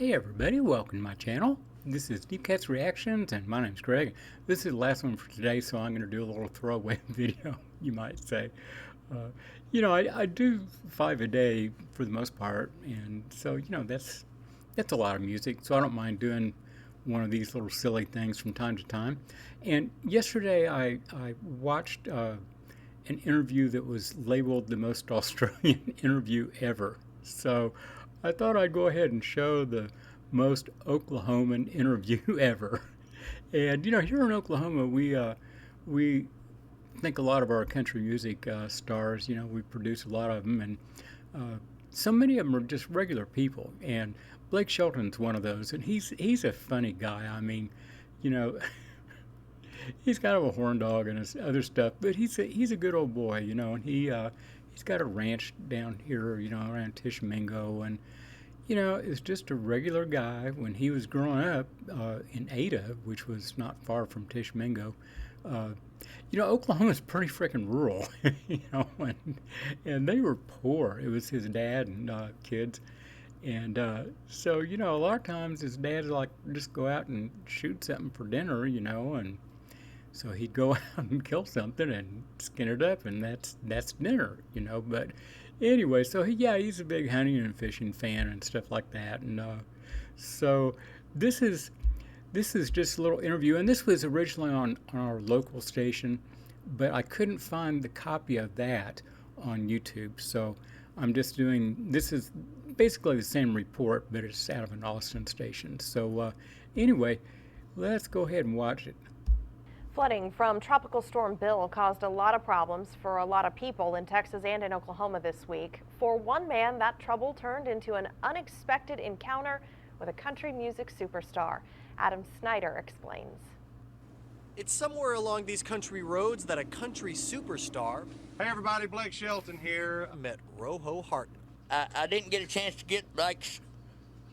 Hey everybody, welcome to my channel. This is Deep Cat's Reactions and my name's Greg. This is the last one for today, so I'm going to do a little throwaway video, you might say. Uh, I do 5 a day for the most part, and so, that's a lot of music, so I don't mind doing one of these little silly things from time to time. And yesterday I watched an interview that was labeled the most Australian interview ever. So I thought I'd go ahead and show the most Oklahoman interview ever. And here in Oklahoma, we think a lot of our country music stars. We produce a lot of them, and so many of them are just regular people. And Blake Shelton's one of those, and he's a funny guy. I mean, you know, he's kind of a horn dog and his other stuff, but he's a good old boy, and he's got a ranch down here, around Tishomingo, and is just a regular guy. When he was growing up in Ada, which was not far from Tishomingo, Oklahoma's pretty freaking rural, and they were poor. It was his dad and kids. And so, a lot of times his dad's like, just go out and shoot something for dinner, and so he'd go out and kill something and skin it up, and that's dinner, But anyway, so he's a big hunting and fishing fan and stuff like that. And so this is just a little interview, and this was originally on our local station, but I couldn't find the copy of that on YouTube. So I'm just doing, this is basically the same report, but it's out of an Austin station. So anyway, let's go ahead and watch it. Flooding from Tropical Storm Bill caused a lot of problems for a lot of people in Texas and in Oklahoma this week. For one man, that trouble turned into an unexpected encounter with a country music superstar. Adam Snyder explains. It's somewhere along these country roads that a country superstar, hey everybody, Blake Shelton here, met Roho Hartman. I didn't get a chance to get Blake's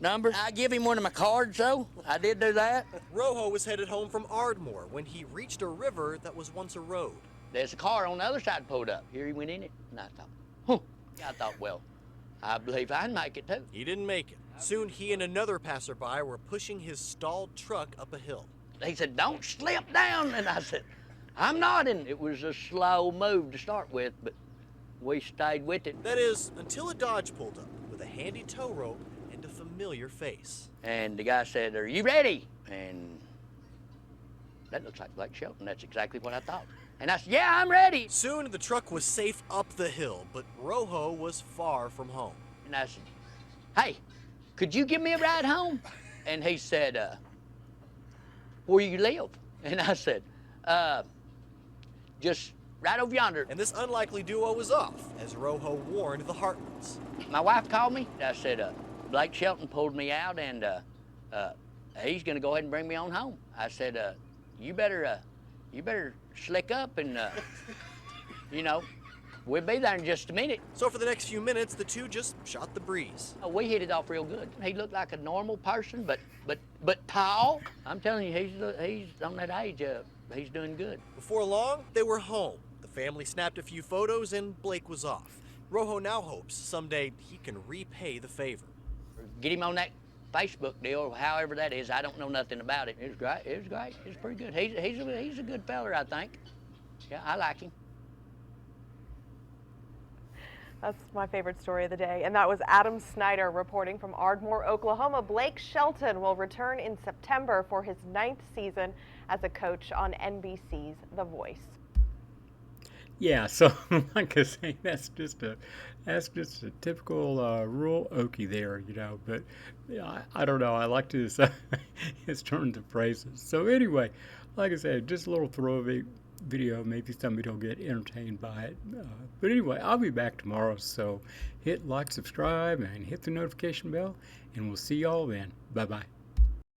number. I give him one of my cards, though. I did do that. Roho was headed home from Ardmore when he reached a river that was once a road. There's a car on the other side pulled up. Here he went in it, and I thought, well, I believe I'd make it, too. He didn't make it. Soon he and another passerby were pushing his stalled truck up a hill. He said, don't slip down, and I said, I'm not. And it was a slow move to start with, but we stayed with it. That is, until a Dodge pulled up with a handy tow rope and a familiar face. And the guy said, are you ready? And that looks like Blake Shelton. That's exactly what I thought. And I said, yeah, I'm ready. Soon the truck was safe up the hill, but Roho was far from home. And I said, hey, could you give me a ride home? And he said, where you live? And I said, just right over yonder. And this unlikely duo was off, as Roho warned the Hartmans. My wife called me. I said, Blake Shelton pulled me out, and he's going to go ahead and bring me on home. I said, you better slick up, and we'll be there in just a minute. So for the next few minutes, the two just shot the breeze. We hit it off real good. He looked like a normal person, but tall. I'm telling you, he's on that age. He's doing good. Before long, they were home. The family snapped a few photos, and Blake was off. Roho now hopes someday he can repay the favor. Get him on that Facebook deal, or however that is. I don't know nothing about it. It was great. It was great. It's pretty good. He's a good feller, I think. Yeah, I like him. That's my favorite story of the day, and that was Adam Snyder reporting from Ardmore, Oklahoma. Blake Shelton will return in September for his 9th season as a coach on NBC's The Voice. Yeah, so like I say, that's just a typical rural Okie there, But I don't know. I like his turns of phrases. So anyway, like I said, just a little throwaway video. Maybe somebody will get entertained by it. But anyway, I'll be back tomorrow. So hit like, subscribe, and hit the notification bell, and we'll see y'all then. Bye bye.